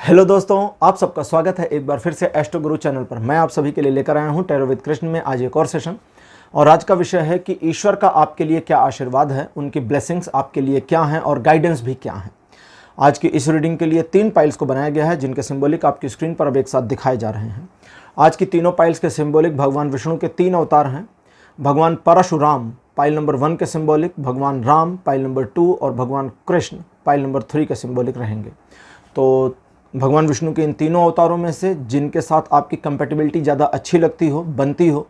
Hello दोस्तों, आप सबका स्वागत है एक बार फिर से एस्ट्रो गुरु चैनल पर। मैं आप सभी के लिए लेकर आया हूं टैरो विद कृष्ण में आज एक और सेशन। और आज का विषय है कि ईश्वर का आपके लिए क्या आशीर्वाद है, उनकी ब्लेसिंग्स आपके लिए क्या हैं और गाइडेंस भी क्या है। आज की इस रीडिंग के लिए 3 पाइल्स को बनाया गया है जिनके सिंबॉलिक आपकी स्क्रीन पर अब एक साथ दिखाए जा रहे हैं। आज की तीनों पाइल्स के सिंबॉलिक भगवान विष्णु के 3 अवतार हैं। भगवान परशुराम पाइल नंबर 1 के सिंबॉलिक, भगवान राम पाइल नंबर 2 और भगवान कृष्ण पाइल नंबर 3 के सिंबॉलिक रहेंगे। तो भगवान विष्णु के इन तीनों अवतारों में से जिनके साथ आपकी कंपैटिबिलिटी ज़्यादा अच्छी लगती हो, बनती हो,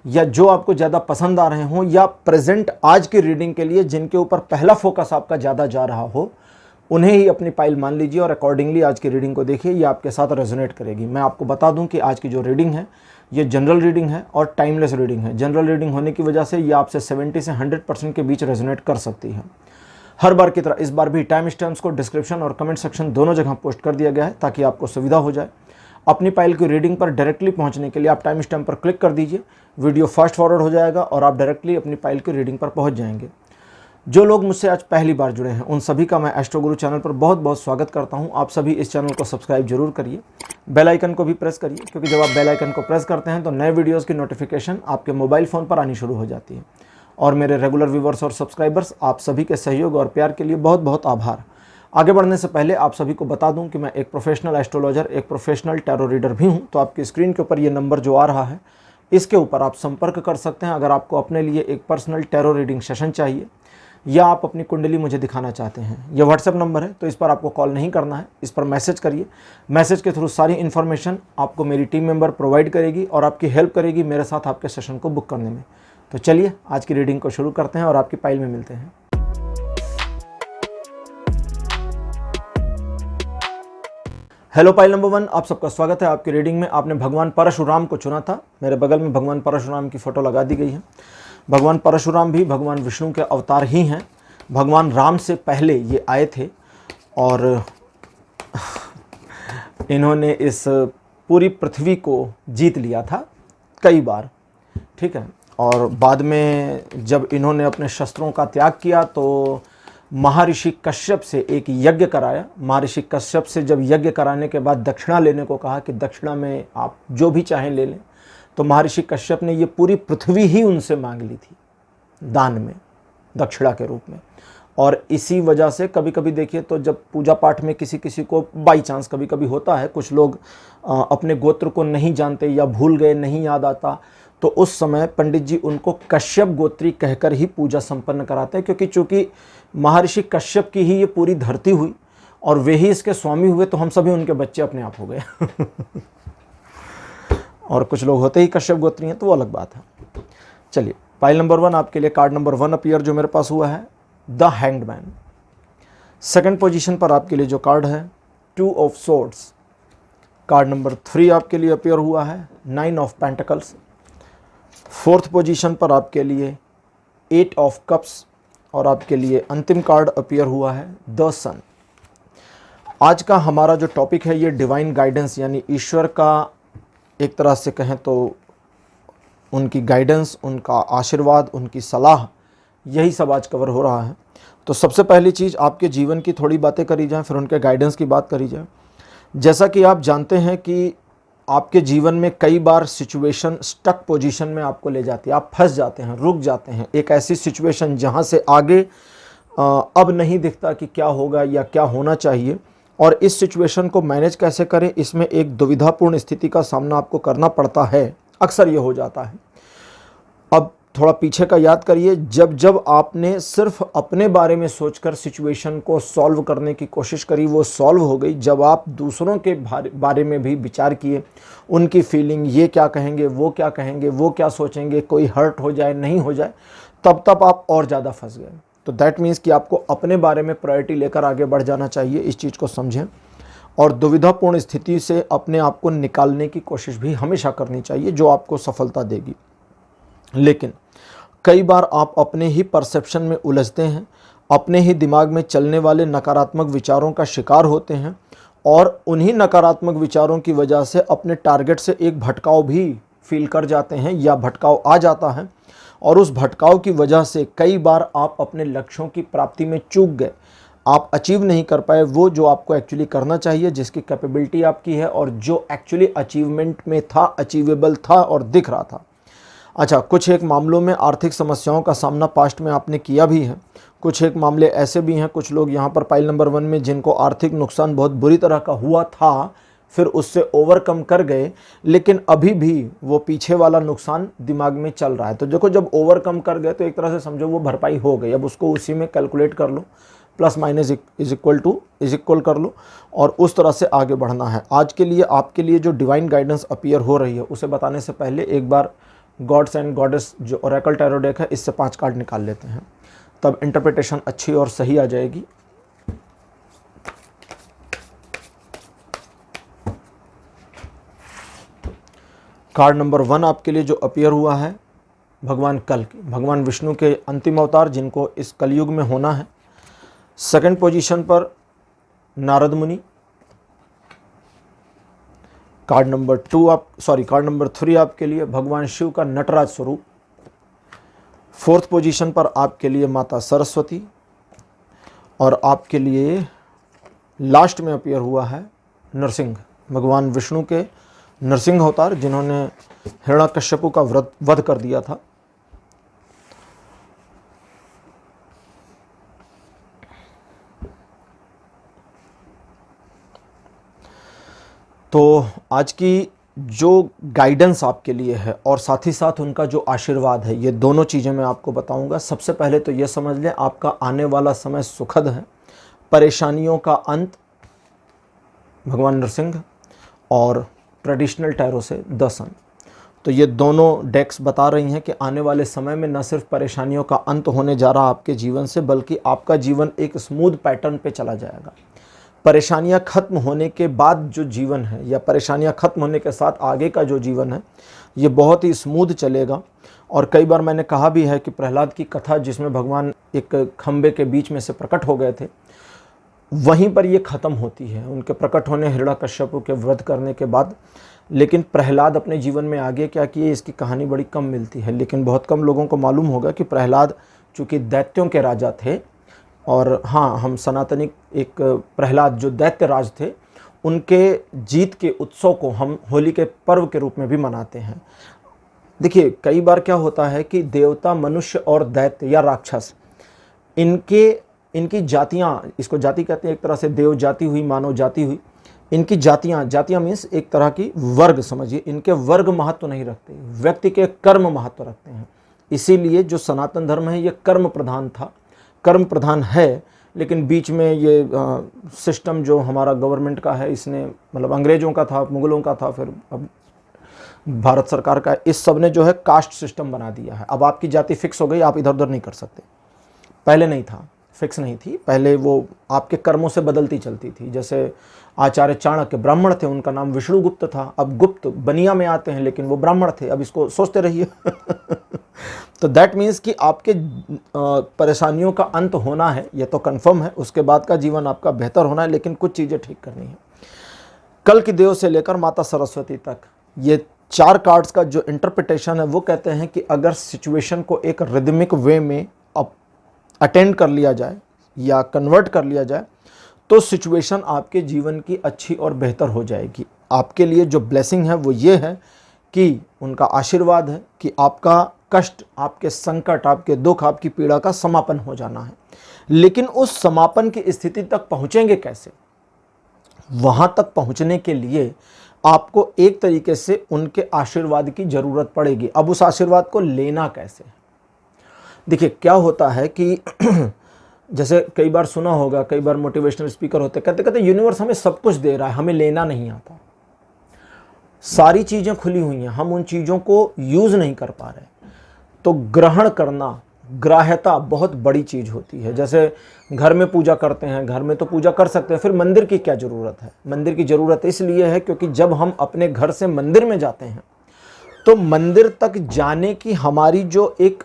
या जो आपको ज़्यादा पसंद आ रहे हों, या प्रेजेंट आज की रीडिंग के लिए जिनके ऊपर पहला फोकस आपका ज़्यादा जा रहा हो, उन्हें ही अपनी पाइल मान लीजिए और अकॉर्डिंगली आज की रीडिंग को देखिए। ये आपके साथ रेजोनेट करेगी। मैं आपको बता दूं कि आज की जो रीडिंग है ये जनरल रीडिंग है और टाइमलेस रीडिंग है। जनरल रीडिंग होने की वजह से ये आपसे 70 से 100% के बीच रेजोनेट कर सकती है। हर बार की तरह इस बार भी टाइम स्टैम्प्स को डिस्क्रिप्शन और कमेंट सेक्शन दोनों जगह पोस्ट कर दिया गया है ताकि आपको सुविधा हो जाए। अपनी पाइल की रीडिंग पर डायरेक्टली पहुंचने के लिए आप टाइम स्टैम्प पर क्लिक कर दीजिए, वीडियो फास्ट फॉरवर्ड हो जाएगा और आप डायरेक्टली अपनी पाइल की रीडिंग पर पहुंच जाएंगे। जो लोग मुझसे आज पहली बार जुड़े हैं उन सभी का मैं एस्ट्रो गुरु चैनल पर बहुत बहुत स्वागत करता हूं। आप सभी इस चैनल को सब्सक्राइब जरूर करिए, बेल आइकन को भी प्रेस करिए, क्योंकि जब आप बेल आइकन को प्रेस करते हैं तो नए वीडियोज़ की नोटिफिकेशन आपके मोबाइल फ़ोन पर आनी शुरू हो जाती है। और मेरे रेगुलर व्यूवर्स और सब्सक्राइबर्स, आप सभी के सहयोग और प्यार के लिए बहुत बहुत आभार। आगे बढ़ने से पहले आप सभी को बता दूं कि मैं एक प्रोफेशनल एस्ट्रोलॉजर, एक प्रोफेशनल टैरो रीडर भी हूं। तो आपकी स्क्रीन के ऊपर ये नंबर जो आ रहा है इसके ऊपर आप संपर्क कर सकते हैं अगर आपको अपने लिए एक पर्सनल टैरो रीडिंग सेशन चाहिए या आप अपनी कुंडली मुझे दिखाना चाहते हैं। यह व्हाट्सएप नंबर है, तो इस पर आपको कॉल नहीं करना है, इस पर मैसेज करिए। मैसेज के थ्रू सारी इन्फॉर्मेशन आपको मेरी टीम मेंबर प्रोवाइड करेगी और आपकी हेल्प करेगी मेरे साथ आपके सेशन को बुक करने में। तो चलिए आज की रीडिंग को शुरू करते हैं और आपकी पाइल में मिलते हैं। हेलो पाइल नंबर 1, आप सबका स्वागत है आपकी रीडिंग में। आपने भगवान परशुराम को चुना था। मेरे बगल में भगवान परशुराम की फ़ोटो लगा दी गई है। भगवान परशुराम भी भगवान विष्णु के अवतार ही हैं। भगवान राम से पहले ये आए थे और इन्होंने इस पूरी पृथ्वी को जीत लिया था कई बार, ठीक है। और बाद में जब इन्होंने अपने शस्त्रों का त्याग किया तो महर्षि कश्यप से एक यज्ञ कराया। महर्षि कश्यप से जब यज्ञ कराने के बाद दक्षिणा लेने को कहा कि दक्षिणा में आप जो भी चाहें ले लें, तो महर्षि कश्यप ने ये पूरी पृथ्वी ही उनसे मांग ली थी दान में, दक्षिणा के रूप में। और इसी वजह से कभी कभी देखिए तो जब पूजा पाठ में किसी किसी को बाई चांस कभी कभी होता है, कुछ लोग अपने गोत्र को नहीं जानते या भूल गए, नहीं याद आता, तो उस समय पंडित जी उनको कश्यप गोत्री कहकर ही पूजा संपन्न कराते हैं, क्योंकि चूंकि महर्षि कश्यप की ही ये पूरी धरती हुई और वे ही इसके स्वामी हुए, तो हम सभी उनके बच्चे अपने आप हो गए। और कुछ लोग होते ही कश्यप गोत्री हैं तो वो अलग बात है। चलिए, पाइल नंबर 1 आपके लिए कार्ड नंबर 1 अपीयर जो मेरे पास हुआ है, the hanged man. Second position पर आपके लिए जो कार्ड है, 2 ऑफ सोर्ड्स। कार्ड नंबर 3 आपके लिए अपीयर हुआ है, 9 ऑफ पेंटिकल्स। फोर्थ पोजीशन पर आपके लिए 8 ऑफ कप्स और आपके लिए अंतिम कार्ड अपीयर हुआ है, द सन। आज का हमारा जो टॉपिक है ये डिवाइन गाइडेंस, यानी ईश्वर का एक तरह से कहें तो उनकी गाइडेंस, उनका आशीर्वाद, उनकी सलाह, यही सब आज कवर हो रहा है। तो सबसे पहली चीज़ आपके जीवन की थोड़ी बातें करी जाएं, फिर उनके गाइडेंस की बात करी जाए। जैसा कि आप जानते हैं कि आपके जीवन में कई बार सिचुएशन स्टक पोजीशन में आपको ले जाती है, आप फंस जाते हैं, रुक जाते हैं। एक ऐसी सिचुएशन जहां से आगे अब नहीं दिखता कि क्या होगा या क्या होना चाहिए, और इस सिचुएशन को मैनेज कैसे करें, इसमें एक दुविधापूर्ण स्थिति का सामना आपको करना पड़ता है। अक्सर ये हो जाता है। अब थोड़ा पीछे का याद करिए, जब जब आपने सिर्फ अपने बारे में सोचकर सिचुएशन को सॉल्व करने की कोशिश करी, वो सॉल्व हो गई। जब आप दूसरों के बारे में भी विचार किए, उनकी फीलिंग, ये क्या कहेंगे, वो क्या कहेंगे, वो क्या सोचेंगे, कोई हर्ट हो जाए, नहीं हो जाए, तब आप और ज़्यादा फंस गए। तो दैट मीन्स कि आपको अपने बारे में प्रायोरिटी लेकर आगे बढ़ जाना चाहिए। इस चीज़ को समझें और दुविधापूर्ण स्थिति से अपने आप को निकालने की कोशिश भी हमेशा करनी चाहिए, जो आपको सफलता देगी। लेकिन कई बार आप अपने ही परसेप्शन में उलझते हैं, अपने ही दिमाग में चलने वाले नकारात्मक विचारों का शिकार होते हैं और उन्हीं नकारात्मक विचारों की वजह से अपने टारगेट से एक भटकाव भी फील कर जाते हैं या भटकाव आ जाता है, और उस भटकाव की वजह से कई बार आप अपने लक्ष्यों की प्राप्ति में चूक गए। आप अचीव नहीं कर पाए वो जो आपको एक्चुअली करना चाहिए, जिसकी कैपेबिलिटी आपकी है और जो एक्चुअली अचीवमेंट में था, अचीवेबल था और दिख रहा था। अच्छा, कुछ एक मामलों में आर्थिक समस्याओं का सामना पास्ट में आपने किया भी है। कुछ एक मामले ऐसे भी हैं, कुछ लोग यहाँ पर पाइल नंबर 1 में जिनको आर्थिक नुकसान बहुत बुरी तरह का हुआ था, फिर उससे ओवरकम कर गए, लेकिन अभी भी वो पीछे वाला नुकसान दिमाग में चल रहा है। तो देखो, जब ओवरकम कर गए तो एक तरह से समझो वो भरपाई हो गई। अब उसको उसी में कैलकुलेट कर लो, प्लस माइनस इज इक्वल कर लो और उस तरह से आगे बढ़ना है। आज के लिए आपके लिए जो डिवाइन गाइडेंस अपीयर हो रही है उसे बताने से पहले एक बार गॉड्स एंड गॉडेस जो ओरेकल टैरो डेक है इससे 5 कार्ड निकाल लेते हैं, तब इंटरप्रिटेशन अच्छी और सही आ जाएगी। कार्ड नंबर 1 आपके लिए जो अपीयर हुआ है, भगवान कल की, भगवान विष्णु के अंतिम अवतार जिनको इस कलयुग में होना है। सेकंड पोजीशन पर नारद मुनि। कार्ड नंबर 3 आपके लिए भगवान शिव का नटराज स्वरूप। फोर्थ पोजीशन पर आपके लिए माता सरस्वती और आपके लिए लास्ट में अपीयर हुआ है नरसिंह, भगवान विष्णु के नरसिंह अवतार जिन्होंने हिरण्यकश्यपु का वध कर दिया था। तो आज की जो गाइडेंस आपके लिए है और साथ ही साथ उनका जो आशीर्वाद है, ये दोनों चीज़ें मैं आपको बताऊंगा। सबसे पहले तो ये समझ लें, आपका आने वाला समय सुखद है। परेशानियों का अंत, भगवान नरसिंह और ट्रेडिशनल टैरो से 10 सन। तो ये दोनों डेक्स बता रही हैं कि आने वाले समय में न सिर्फ परेशानियों का अंत होने जा रहा आपके जीवन से, बल्कि आपका जीवन एक स्मूथ पैटर्न पे चला जाएगा। परेशानियां खत्म होने के बाद जो जीवन है या परेशानियां खत्म होने के साथ आगे का जो जीवन है, ये बहुत ही स्मूथ चलेगा। और कई बार मैंने कहा भी है कि प्रहलाद की कथा जिसमें भगवान एक खंबे के बीच में से प्रकट हो गए थे, वहीं पर ये ख़त्म होती है, उनके प्रकट होने हिरण्यकश्यपु के वध करने के बाद। लेकिन प्रहलाद अपने जीवन में आगे क्या किए, इसकी कहानी बड़ी कम मिलती है। लेकिन बहुत कम लोगों को मालूम होगा कि प्रहलाद चूँकि दैत्यों के राजा थे, और हाँ, हम सनातनी एक प्रहलाद जो दैत्य राज थे, उनके जीत के उत्सव को हम होली के पर्व के रूप में भी मनाते हैं। देखिए, कई बार क्या होता है कि देवता, मनुष्य और दैत्य या राक्षस, इनकी जातियाँ, इसको जाति कहते हैं एक तरह से, देव जाति हुई, मानव जाति हुई, इनकी जातियाँ मीन्स एक तरह की वर्ग समझिए। इनके वर्ग महत्व नहीं रखते, व्यक्ति के कर्म महत्व रखते हैं। इसीलिए जो सनातन धर्म है ये कर्म प्रधान था, कर्म प्रधान है। लेकिन बीच में ये सिस्टम जो हमारा गवर्नमेंट का है, इसने मतलब अंग्रेज़ों का था, मुग़लों का था, फिर अब भारत सरकार का, इस सब ने जो है कास्ट सिस्टम बना दिया है। अब आपकी जाति फिक्स हो गई, आप इधर उधर नहीं कर सकते। पहले नहीं था, फिक्स नहीं थी, पहले वो आपके कर्मों से बदलती चलती थी। जैसे आचार्य चाणक्य ब्राह्मण थे, उनका नाम विष्णुगुप्त था। अब गुप्त बनिया में आते हैं, लेकिन वो ब्राह्मण थे। अब इसको सोचते रहिए। तो दैट मीन्स कि आपके परेशानियों का अंत होना है, ये तो कंफर्म है। उसके बाद का जीवन आपका बेहतर होना है, लेकिन कुछ चीज़ें ठीक करनी है। कल की देव से लेकर माता सरस्वती तक, ये 4 कार्ड्स का जो इंटरप्रिटेशन है वो कहते हैं कि अगर सिचुएशन को एक रिदमिक वे में अटेंड कर लिया जाए या कन्वर्ट कर लिया जाए, तो सिचुएशन आपके जीवन की अच्छी और बेहतर हो जाएगी। आपके लिए जो ब्लेसिंग है वो ये है कि उनका आशीर्वाद है कि आपका कष्ट, आपके संकट, आपके दुख, आपकी पीड़ा का समापन हो जाना है। लेकिन उस समापन की स्थिति तक पहुँचेंगे कैसे? वहाँ तक पहुँचने के लिए आपको एक तरीके से उनके आशीर्वाद की ज़रूरत पड़ेगी। अब उस आशीर्वाद को लेना कैसे? देखिए, क्या होता है कि जैसे कई बार सुना होगा, कई बार मोटिवेशनल स्पीकर होते कहते यूनिवर्स हमें सब कुछ दे रहा है, हमें लेना नहीं आता। सारी चीज़ें खुली हुई हैं, हम उन चीज़ों को यूज़ नहीं कर पा रहे। तो ग्रहण करना, ग्राह्यता बहुत बड़ी चीज़ होती है। जैसे घर में पूजा करते हैं, घर में तो पूजा कर सकते हैं, फिर मंदिर की क्या ज़रूरत है? मंदिर की ज़रूरत इसलिए है क्योंकि जब हम अपने घर से मंदिर में जाते हैं तो मंदिर तक जाने की हमारी जो एक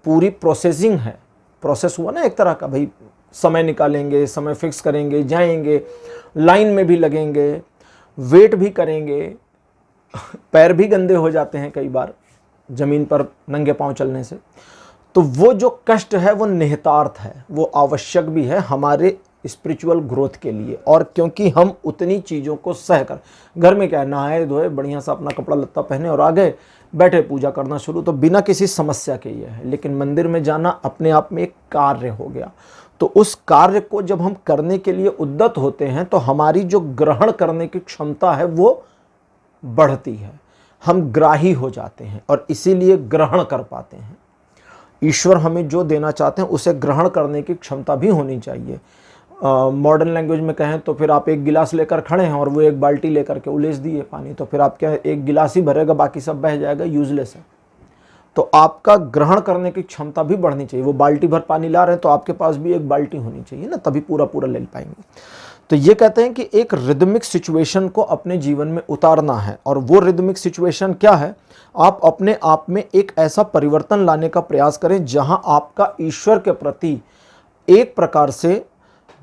पूरी प्रोसेसिंग है, प्रोसेस हुआ ना एक तरह का, भाई समय निकालेंगे, समय फिक्स करेंगे, जाएंगे, लाइन में भी लगेंगे, वेट भी करेंगे, पैर भी गंदे हो जाते हैं कई बार ज़मीन पर नंगे पांव चलने से। तो वो जो कष्ट है वो निहितार्थ है, वो आवश्यक भी है हमारे स्पिरिचुअल ग्रोथ के लिए। और क्योंकि हम उतनी चीज़ों को सहकर, घर में क्या है, नहाए धोए बढ़िया सा अपना कपड़ा लत्ता पहने और आ गए, बैठे पूजा करना शुरू, तो बिना किसी समस्या के ये है। लेकिन मंदिर में जाना अपने आप में एक कार्य हो गया। तो उस कार्य को जब हम करने के लिए उद्यत होते हैं तो हमारी जो ग्रहण करने की क्षमता है वो बढ़ती है, हम ग्राही हो जाते हैं और इसीलिए ग्रहण कर पाते हैं। ईश्वर हमें जो देना चाहते हैं उसे ग्रहण करने की क्षमता भी होनी चाहिए। मॉडर्न लैंग्वेज में कहें तो फिर आप एक गिलास लेकर खड़े हैं और वो एक बाल्टी लेकर के उलेस दिए पानी, तो फिर आप क्या, एक गिलास ही भरेगा, बाकी सब बह जाएगा, यूजलेस है। तो आपका ग्रहण करने की क्षमता भी बढ़नी चाहिए। वो बाल्टी भर पानी ला रहे हैं तो आपके पास भी एक बाल्टी होनी चाहिए ना, तभी पूरा पूरा ले पाएंगे। तो ये कहते हैं कि एक रिदमिक सिचुएशन को अपने जीवन में उतारना है। और वो रिदमिक सिचुएशन क्या है? आप अपने आप में एक ऐसा परिवर्तन लाने का प्रयास करें जहां आपका ईश्वर के प्रति एक प्रकार से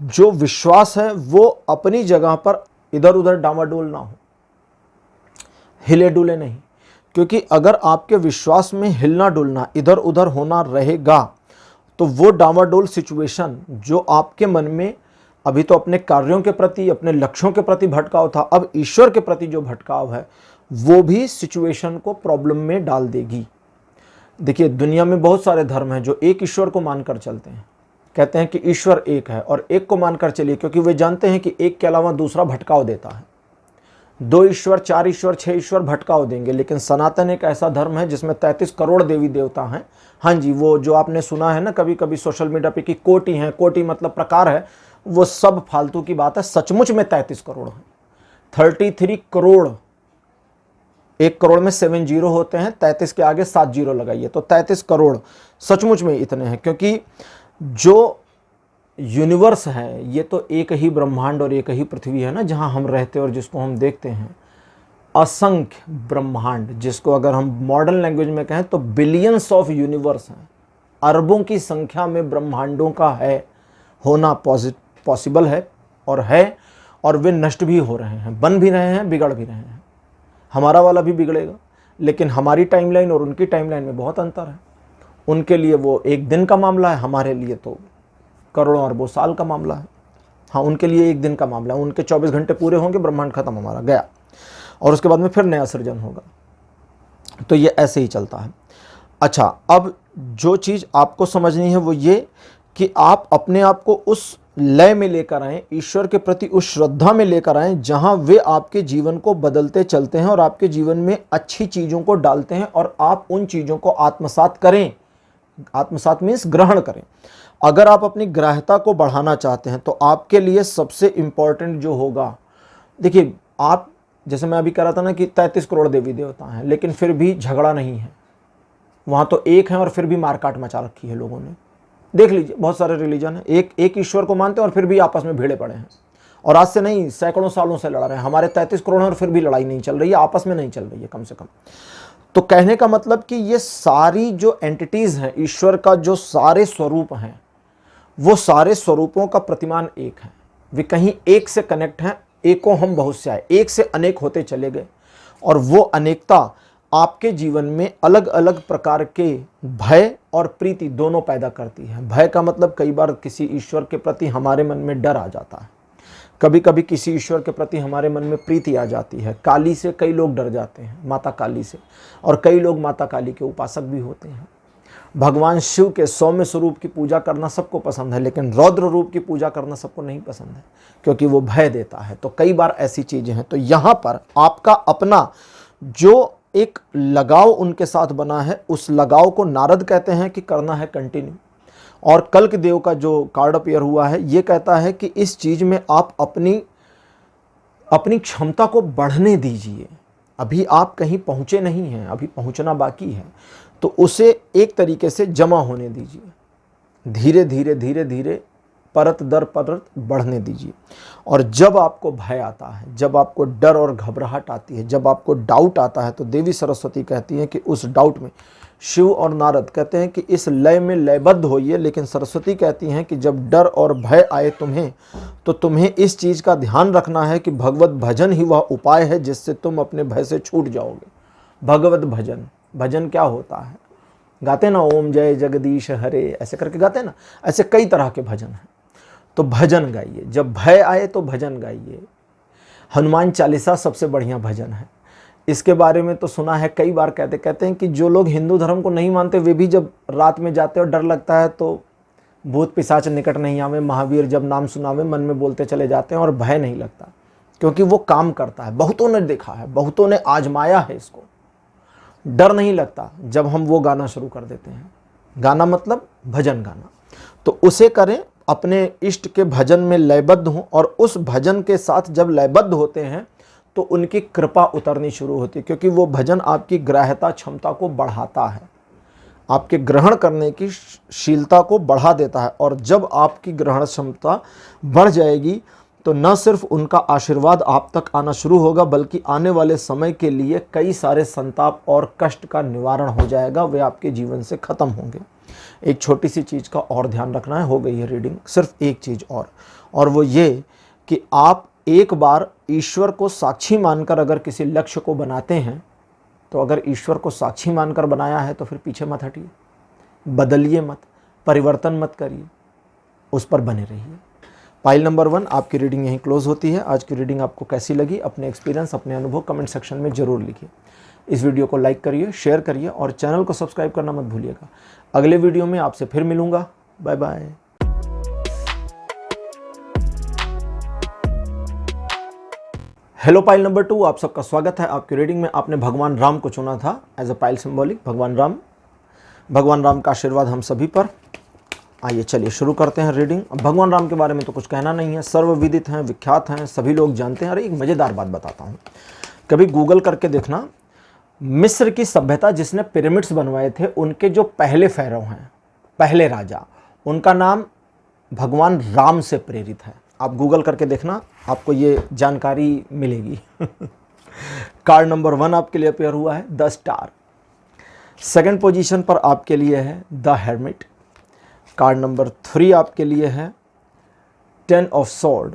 जो विश्वास है वो अपनी जगह पर इधर उधर डामाडोल ना हो, हिले डुले नहीं। क्योंकि अगर आपके विश्वास में हिलना डुलना, इधर उधर होना रहेगा तो वो डामाडोल सिचुएशन जो आपके मन में अभी तो अपने कार्यों के प्रति, अपने लक्ष्यों के प्रति भटकाव था, अब ईश्वर के प्रति जो भटकाव है वो भी सिचुएशन को प्रॉब्लम में डाल देगी। देखिए, दुनिया में बहुत सारे धर्म हैं जो एक ईश्वर को मानकर चलते हैं, कहते हैं कि ईश्वर एक है और एक को मानकर चलिए, क्योंकि वे जानते हैं कि एक के अलावा दूसरा भटकाव देता है। 2 ईश्वर, 4 ईश्वर, 6 ईश्वर भटकाव देंगे। लेकिन सनातन एक ऐसा धर्म है जिसमें 33 करोड़ देवी देवता हैं। हाँ जी, वो जो आपने सुना है ना कभी कभी सोशल मीडिया पे कि कोटि हैं, कोटि मतलब प्रकार है, वो सब फालतू की बात है। सचमुच में 33 करोड़ हैं, 33 करोड़। 1 करोड़ में 7 जीरो होते हैं, 33 के आगे 7 जीरो लगाइए, तो 33 करोड़ सचमुच में इतने हैं। क्योंकि जो यूनिवर्स है ये तो एक ही ब्रह्मांड और एक ही पृथ्वी है ना जहां हम रहते हैं और जिसको हम देखते हैं। असंख्य ब्रह्मांड, जिसको अगर हम मॉडर्न लैंग्वेज में कहें तो बिलियंस ऑफ यूनिवर्स हैं, अरबों की संख्या में ब्रह्मांडों का है होना पॉसिबल है, और वे नष्ट भी हो रहे हैं, बन भी रहे हैं, बिगड़ भी रहे हैं। हमारा वाला भी बिगड़ेगा, लेकिन हमारी टाइमलाइन और उनकी टाइमलाइन में बहुत अंतर है। उनके लिए वो एक दिन का मामला है, हमारे लिए तो करोड़ों अरबों साल का मामला है। हाँ, उनके लिए एक दिन का मामला है, उनके 24 घंटे पूरे होंगे, ब्रह्मांड खत्म, हमारा गया, और उसके बाद में फिर नया सृजन होगा। तो ये ऐसे ही चलता है। अच्छा, अब जो चीज़ आपको समझनी है वो ये कि आप अपने आप को उस लय में लेकर आएं, ईश्वर के प्रति उस श्रद्धा में लेकर आएं जहां वे आपके जीवन को बदलते चलते हैं और आपके जीवन में अच्छी चीज़ों को डालते हैं और आप उन चीज़ों को आत्मसात करें। आत्मसात मीन्स ग्रहण करें। अगर आप अपनी ग्राह्यता को बढ़ाना चाहते हैं तो आपके लिए सबसे इंपॉर्टेंट जो होगा, देखिए, आप जैसे मैं अभी कह रहा था ना कि 33 करोड़ देवी देवता हैं, लेकिन फिर भी झगड़ा नहीं है। वहाँ तो एक है और फिर भी मारकाट मचा रखी है लोगों ने। देख लीजिए, बहुत सारे रिलीजन है, एक ईश्वर को मानते हैं और फिर भी आपस में भिड़े पड़े हैं। और आज से नहीं, सैकड़ों सालों से लड़ रहे हैं। हमारे 33 करोड़ और फिर भी लड़ाई नहीं चल रही है, आपस में नहीं चल रही है कम से कम। तो कहने का मतलब कि ये सारी जो एंटिटीज हैं, ईश्वर का जो सारे स्वरूप हैं, वो सारे स्वरूपों का प्रतिमान एक है। वे कहीं एक से कनेक्ट हैं, एको हम बहुत से आए, एक से अनेक होते चले गए। और वो अनेकता आपके जीवन में अलग अलग प्रकार के भय और प्रीति दोनों पैदा करती है। भय का मतलब कई बार किसी ईश्वर के प्रति हमारे मन में डर आ जाता है, कभी कभी किसी ईश्वर के प्रति हमारे मन में प्रीति आ जाती है। काली से कई लोग डर जाते हैं, माता काली से, और कई लोग माता काली के उपासक भी होते हैं। भगवान शिव के सौम्य स्वरूप की पूजा करना सबको पसंद है, लेकिन रौद्र रूप की पूजा करना सबको नहीं पसंद है, क्योंकि वो भय देता है। तो कई बार ऐसी चीज़ें हैं। तो यहाँ पर आपका अपना जो एक लगाव उनके साथ बना है, उस लगाव को नारद कहते हैं कि करना है कंटिन्यू। और कल्क देव का जो कार्ड अपीयर हुआ है ये कहता है कि इस चीज़ में आप अपनी क्षमता को बढ़ने दीजिए। अभी आप कहीं पहुँचे नहीं हैं, अभी पहुँचना बाकी है, तो उसे एक तरीके से जमा होने दीजिए। धीरे धीरे धीरे धीरे परत दर परत बढ़ने दीजिए। और जब आपको भय आता है, जब आपको डर और घबराहट आती है, जब आपको डाउट आता है, तो देवी सरस्वती कहती हैं कि उस डाउट में, शिव और नारद कहते हैं कि इस लय में लयबद्ध होइए, लेकिन सरस्वती कहती हैं कि जब डर और भय आए तुम्हें, तो तुम्हें इस चीज़ का ध्यान रखना है कि भगवत भजन ही वह उपाय है जिससे तुम अपने भय से छूट जाओगे। भगवत भजन, भजन क्या होता है? गाते हैं ना, ओम जय जगदीश हरे, ऐसे करके गाते हैं ना। ऐसे कई तरह के भजन हैं। तो भजन गाइए, जब भय आए तो भजन गाइए। हनुमान चालीसा सबसे बढ़िया भजन है। इसके बारे में तो सुना है, कई बार कहते हैं कि जो लोग हिंदू धर्म को नहीं मानते वे भी जब रात में जाते और डर लगता है तो भूत पिशाच निकट नहीं आवे, महावीर जब नाम सुनावे मन में बोलते चले जाते हैं और भय नहीं लगता, क्योंकि वो काम करता है। बहुतों ने देखा है, बहुतों ने आजमाया है इसको। डर नहीं लगता जब हम वो गाना शुरू कर देते हैं। गाना मतलब भजन गाना। तो उसे करें, अपने इष्ट के भजन में लयबद्ध हों, और उस भजन के साथ जब लयबद्ध होते हैं तो उनकी कृपा उतरनी शुरू होती है, क्योंकि वो भजन आपकी ग्राह्यता क्षमता को बढ़ाता है, आपके ग्रहण करने की शीलता को बढ़ा देता है। और जब आपकी ग्रहण क्षमता बढ़ जाएगी तो न सिर्फ उनका आशीर्वाद आप तक आना शुरू होगा, बल्कि आने वाले समय के लिए कई सारे संताप और कष्ट का निवारण हो जाएगा, वे आपके जीवन से खत्म होंगे। एक छोटी सी चीज़ का और ध्यान रखना है, हो गई है रीडिंग, सिर्फ एक चीज़ और वो ये कि आप एक बार ईश्वर को साक्षी मानकर अगर किसी लक्ष्य को बनाते हैं, तो अगर ईश्वर को साक्षी मानकर बनाया है तो फिर पीछे मत हटिए, बदलिए मत, परिवर्तन मत करिए, उस पर बने रहिए। पाइल नंबर 1 आपकी रीडिंग यहीं क्लोज होती है। आज की रीडिंग आपको कैसी लगी, अपने एक्सपीरियंस, अपने अनुभव कमेंट सेक्शन में ज़रूर लिखिए। इस वीडियो को लाइक करिए, शेयर करिए और चैनल को सब्सक्राइब करना मत भूलिएगा। अगले वीडियो में आपसे फिर मिलूंगा। Bye bye. हेलो पाइल नंबर 2, आप सबका स्वागत है। आपकी रीडिंग में आपने भगवान राम को चुना था एज अ पाइल सिंबॉलिक। भगवान राम का आशीर्वाद हम सभी पर। आइए चलिए शुरू करते हैं रीडिंग। भगवान राम के बारे में तो कुछ कहना नहीं है, सर्वविदित हैं, विख्यात हैं, सभी लोग जानते हैं। अरे एक मज़ेदार बात बताता हूँ, कभी गूगल करके देखना, मिस्र की सभ्यता जिसने पिरामिड्स बनवाए थे, उनके जो पहले फ़ैरव हैं, पहले राजा, उनका नाम भगवान राम से प्रेरित है। आप गूगल करके देखना, आपको ये जानकारी मिलेगी। कार्ड नंबर 1 आपके लिए अपेयर हुआ है द स्टार। सेकंड पोजीशन पर आपके लिए है द हेर्मिट। कार्ड नंबर 3 आपके लिए है 10 ऑफ स्वॉर्ड।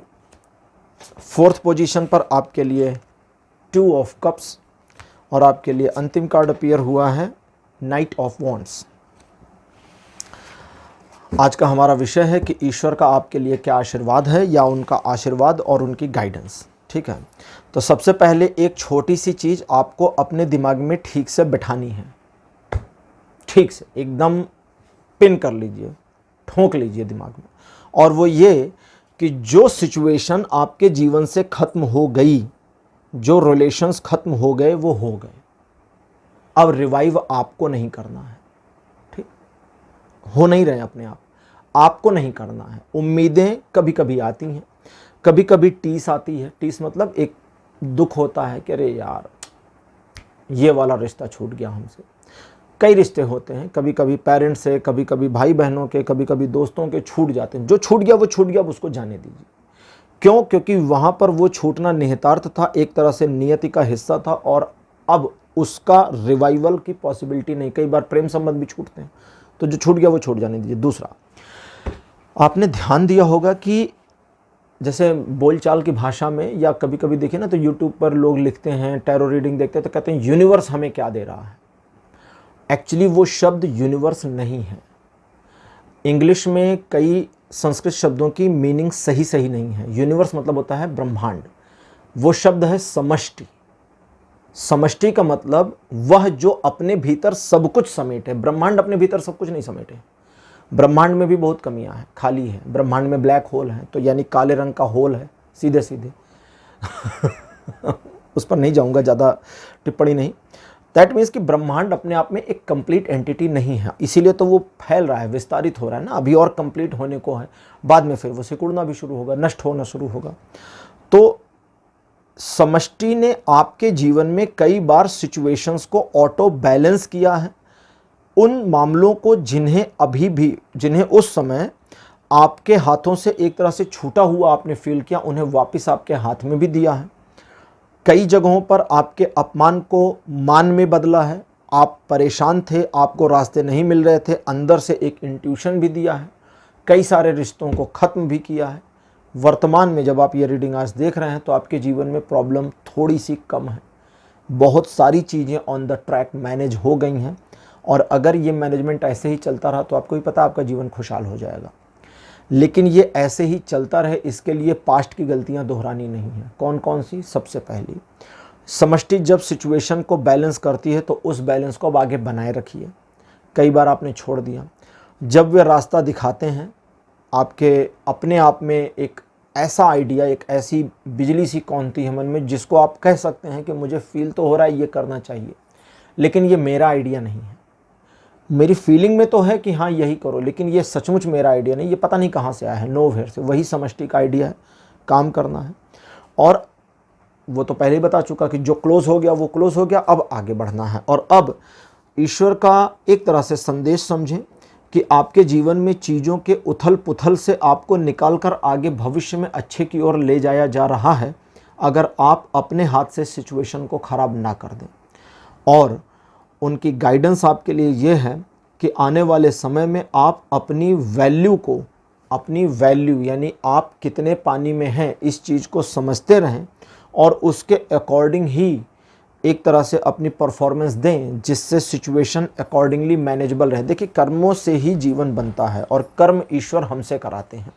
फोर्थ पोजीशन पर आपके लिए 2 ऑफ कप्स, और आपके लिए अंतिम कार्ड अपियर हुआ है नाइट ऑफ वॉन्ड्स। आज का हमारा विषय है कि ईश्वर का आपके लिए क्या आशीर्वाद है, या उनका आशीर्वाद और उनकी गाइडेंस। ठीक है, तो सबसे पहले एक छोटी सी चीज़ आपको अपने दिमाग में ठीक से बिठानी है, ठीक से एकदम पिन कर लीजिए, ठोंक लीजिए दिमाग में, और वो ये कि जो सिचुएशन आपके जीवन से ख़त्म हो गई, जो रिलेशंस ख़त्म हो गए वो हो गए, अब रिवाइव आपको नहीं करना है। ठीक, हो नहीं रहे अपने आप, आपको नहीं करना है। उम्मीदें कभी कभी आती हैं, कभी कभी टीस आती है। टीस मतलब एक दुख होता है कि अरे यार ये वाला रिश्ता छूट गया हमसे। कई रिश्ते होते हैं, कभी कभी पेरेंट्स से, कभी कभी भाई बहनों के, कभी कभी दोस्तों के छूट जाते हैं। जो छूट गया वो छूट गया, अब उसको जाने दीजिए। क्यों? क्योंकि वहाँ पर वो छूटना निहितार्थ था, एक तरह से नियति का हिस्सा था, और अब उसका रिवाइवल की पॉसिबिलिटी नहीं। कई बार प्रेम संबंध भी छूटते हैं, तो जो छूट गया वो छूट जाने दीजिए। दूसरा, आपने ध्यान दिया होगा कि जैसे बोलचाल की भाषा में, या कभी कभी देखिए ना तो यूट्यूब पर लोग लिखते हैं, टैरो रीडिंग देखते हैं तो कहते हैं यूनिवर्स हमें क्या दे रहा है। एक्चुअली वो शब्द यूनिवर्स नहीं है। इंग्लिश में कई संस्कृत शब्दों की मीनिंग सही नहीं है। यूनिवर्स मतलब होता है ब्रह्मांड, वो शब्द है समष्टि। समष्टि का मतलब वह जो अपने भीतर सब कुछ समेटे। ब्रह्मांड अपने भीतर सब कुछ नहीं समेटे। ब्रह्मांड में भी बहुत कमियां हैं, खाली है। ब्रह्मांड में ब्लैक होल है, तो यानी काले रंग का होल है, सीधे सीधे। उस पर नहीं जाऊंगा, ज़्यादा टिप्पणी नहीं। दैट मीन्स कि ब्रह्मांड अपने आप में एक कंप्लीट एंटिटी नहीं है, इसीलिए तो वो फैल रहा है, विस्तारित हो रहा है ना। अभी और कंप्लीट होने को है, बाद में फिर वो सिकुड़ना भी शुरू होगा, नष्ट होना शुरू होगा। तो समष्टि ने आपके जीवन में कई बार सिचुएशंस को ऑटो बैलेंस किया है। उन मामलों को जिन्हें उस समय आपके हाथों से एक तरह से छूटा हुआ आपने फील किया, उन्हें वापस आपके हाथ में भी दिया है। कई जगहों पर आपके अपमान को मान में बदला है। आप परेशान थे, आपको रास्ते नहीं मिल रहे थे, अंदर से एक इंट्यूशन भी दिया है। कई सारे रिश्तों को ख़त्म भी किया है। वर्तमान में जब आप ये रीडिंग आज देख रहे हैं तो आपके जीवन में प्रॉब्लम थोड़ी सी कम है। बहुत सारी चीज़ें ऑन द ट्रैक मैनेज हो गई हैं, और अगर ये मैनेजमेंट ऐसे ही चलता रहा तो आपको भी पता आपका जीवन खुशहाल हो जाएगा। लेकिन ये ऐसे ही चलता रहे, इसके लिए पास्ट की गलतियां दोहरानी नहीं है। कौन कौन सी? सबसे पहली, समष्टि जब सिचुएशन को बैलेंस करती है तो उस बैलेंस को अब आगे बनाए रखिए। कई बार आपने छोड़ दिया। जब वे रास्ता दिखाते हैं, आपके अपने आप में एक ऐसा आइडिया, एक ऐसी बिजली सी कौनती है मन में जिसको आप कह सकते हैं कि मुझे फील तो हो रहा है ये करना चाहिए, लेकिन ये मेरा आइडिया नहीं है। मेरी फीलिंग में तो है कि हाँ यही करो, लेकिन ये सचमुच मेरा आइडिया नहीं, ये पता नहीं कहाँ से आया है, नोवेयर से। वही समष्टि का आइडिया है, काम करना है। और वो तो पहले ही बता चुका कि जो क्लोज हो गया वो क्लोज हो गया, अब आगे बढ़ना है। और अब ईश्वर का एक तरह से संदेश समझें कि आपके जीवन में चीज़ों के उथल पुथल से आपको निकालकर आगे भविष्य में अच्छे की ओर ले जाया जा रहा है, अगर आप अपने हाथ से सिचुएशन को ख़राब ना कर दें। और उनकी गाइडेंस आपके लिए ये है कि आने वाले समय में आप अपनी वैल्यू को, अपनी वैल्यू यानी आप कितने पानी में हैं, इस चीज़ को समझते रहें और उसके अकॉर्डिंग ही एक तरह से अपनी परफॉर्मेंस दें, जिससे सिचुएशन अकॉर्डिंगली मैनेजेबल रहे। देखिए, कर्मों से ही जीवन बनता है और कर्म ईश्वर हमसे कराते हैं।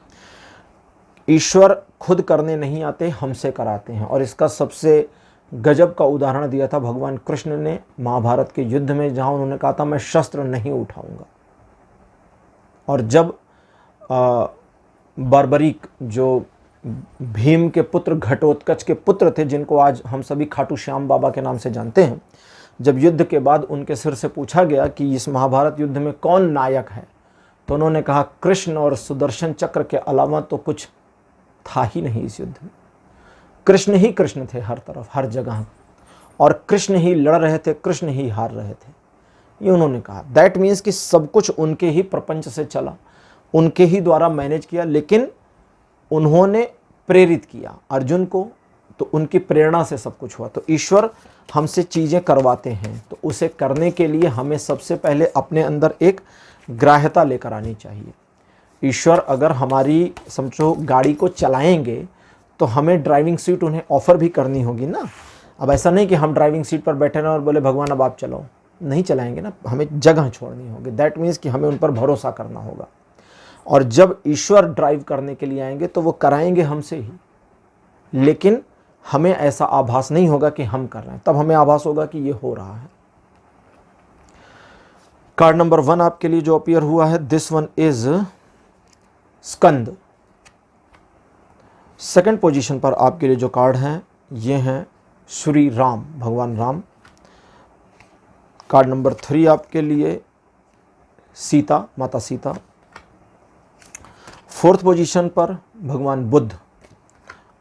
ईश्वर खुद करने नहीं आते, हमसे कराते हैं। और इसका सबसे गजब का उदाहरण दिया था भगवान कृष्ण ने महाभारत के युद्ध में, जहां उन्होंने कहा था मैं शस्त्र नहीं उठाऊंगा। और जब बर्बरीक, जो भीम के पुत्र घटोत्कच के पुत्र थे, जिनको आज हम सभी खाटू श्याम बाबा के नाम से जानते हैं, जब युद्ध के बाद उनके सिर से पूछा गया कि इस महाभारत युद्ध में कौन नायक है, तो उन्होंने कहा कृष्ण और सुदर्शन चक्र के अलावा तो कुछ था ही नहीं इस युद्ध में। कृष्ण ही कृष्ण थे हर तरफ, हर जगह, और कृष्ण ही लड़ रहे थे, कृष्ण ही हार रहे थे, ये उन्होंने कहा। दैट मीन्स कि सब कुछ उनके ही प्रपंच से चला, उनके ही द्वारा मैनेज किया, लेकिन उन्होंने प्रेरित किया अर्जुन को, तो उनकी प्रेरणा से सब कुछ हुआ। तो ईश्वर हमसे चीज़ें करवाते हैं, तो उसे करने के लिए हमें सबसे पहले अपने अंदर एक ग्राह्यता लेकर आनी चाहिए। ईश्वर अगर हमारी समझो गाड़ी को चलाएंगे तो हमें ड्राइविंग सीट उन्हें ऑफ़र भी करनी होगी ना। अब ऐसा नहीं कि हम ड्राइविंग सीट पर बैठे रहें और बोले भगवान अब आप चलाओ, नहीं चलाएंगे ना, हमें जगह छोड़नी होगी। दैट मीन्स कि हमें उन पर भरोसा करना होगा। और जब ईश्वर ड्राइव करने के लिए आएंगे तो वो कराएंगे हमसे ही, लेकिन हमें ऐसा आभास नहीं होगा कि हम कर रहे हैं, तब हमें आभास होगा कि ये हो रहा है। कार्ड नंबर 1 आपके लिए जो अपीयर हुआ है, this one is Skanda. Second position पर आपके लिए जो कार्ड हैं ये हैं श्री राम, भगवान राम। कार्ड नंबर 3 आपके लिए सीता, माता सीता। फोर्थ पोजीशन पर भगवान बुद्ध।